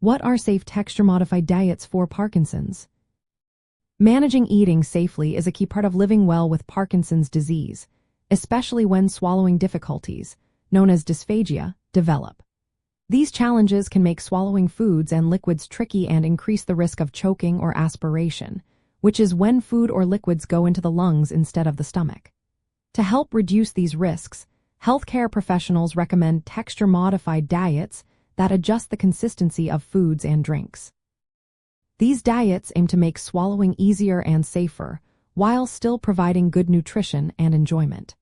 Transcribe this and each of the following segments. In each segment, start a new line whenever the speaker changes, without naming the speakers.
What are safe texture-modified diets for Parkinson's? Managing eating safely is a key part of living well with Parkinson's disease, especially when swallowing difficulties, known as dysphagia, develop. These challenges can make swallowing foods and liquids tricky and increase the risk of choking or aspiration, which is when food or liquids go into the lungs instead of the stomach. To help reduce these risks, healthcare professionals recommend texture-modified diets that adjust the consistency of foods and drinks. These diets aim to make swallowing easier and safer, while still providing good nutrition and enjoyment.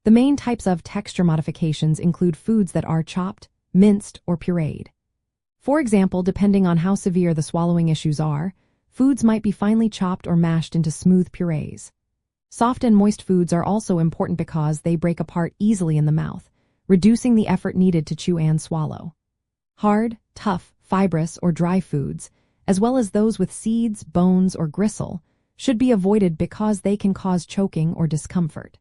The main types of texture modifications include foods that are chopped, minced, or pureed. For example, depending on how severe the swallowing issues are, foods might be finely chopped or mashed into smooth purees. Soft and moist foods are also important because they break apart easily in the mouth, reducing the effort needed to chew and swallow. Hard, tough, fibrous, or dry foods, as well as those with seeds, bones, or gristle, should be avoided because they can cause choking or discomfort.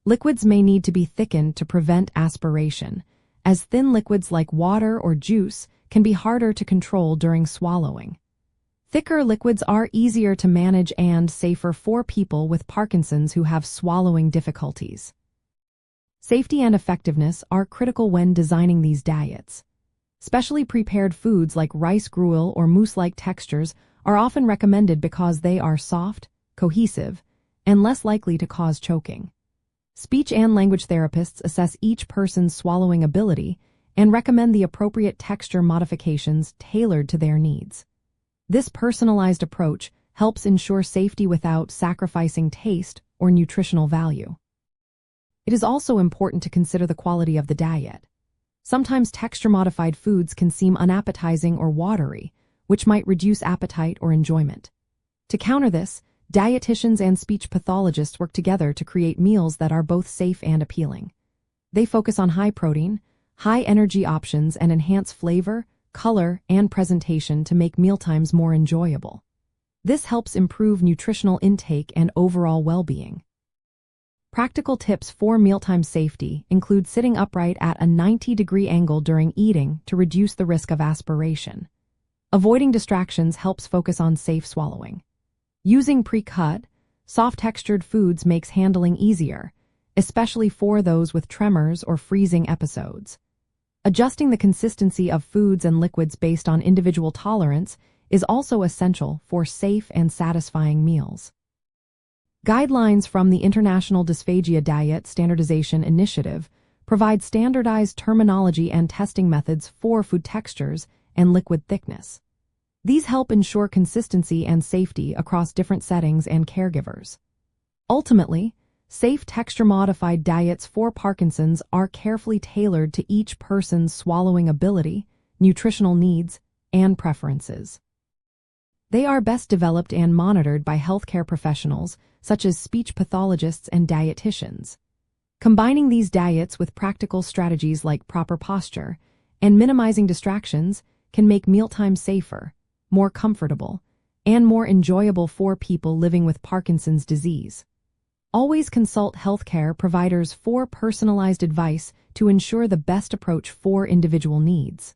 Liquids may need to be thickened to prevent aspiration, as thin liquids like water or juice can be harder to control during swallowing. Thicker liquids are easier to manage and safer for people with Parkinson's who have swallowing difficulties. Safety and effectiveness are critical when designing these diets. Specially prepared foods like rice gruel or mousse-like textures are often recommended because they are soft, cohesive, and less likely to cause choking. Speech and language therapists assess each person's swallowing ability and recommend the appropriate texture modifications tailored to their needs. This personalized approach helps ensure safety without sacrificing taste or nutritional value. It is also important to consider the quality of the diet. Sometimes texture-modified foods can seem unappetizing or watery, which might reduce appetite or enjoyment. To counter this, dietitians and speech pathologists work together to create meals that are both safe and appealing. They focus on high-protein, high-energy options and enhance flavor, color, and presentation to make mealtimes more enjoyable. This helps improve nutritional intake and overall well-being. Practical tips for mealtime safety include sitting upright at a 90-degree angle during eating to reduce the risk of aspiration. Avoiding distractions helps focus on safe swallowing. Using pre-cut, soft-textured foods makes handling easier, especially for those with tremors or freezing episodes. Adjusting the consistency of foods and liquids based on individual tolerance is also essential for safe and satisfying meals. Guidelines from the International Dysphagia Diet Standardization Initiative provide standardized terminology and testing methods for food textures and liquid thickness. These help ensure consistency and safety across different settings and caregivers. Ultimately, safe texture-modified diets for Parkinson's are carefully tailored to each person's swallowing ability, nutritional needs, and preferences. They are best developed and monitored by healthcare professionals such as speech pathologists and dietitians. Combining these diets with practical strategies like proper posture and minimizing distractions can make mealtime safer, more comfortable, and more enjoyable for people living with Parkinson's disease. Always consult healthcare providers for personalized advice to ensure the best approach for individual needs.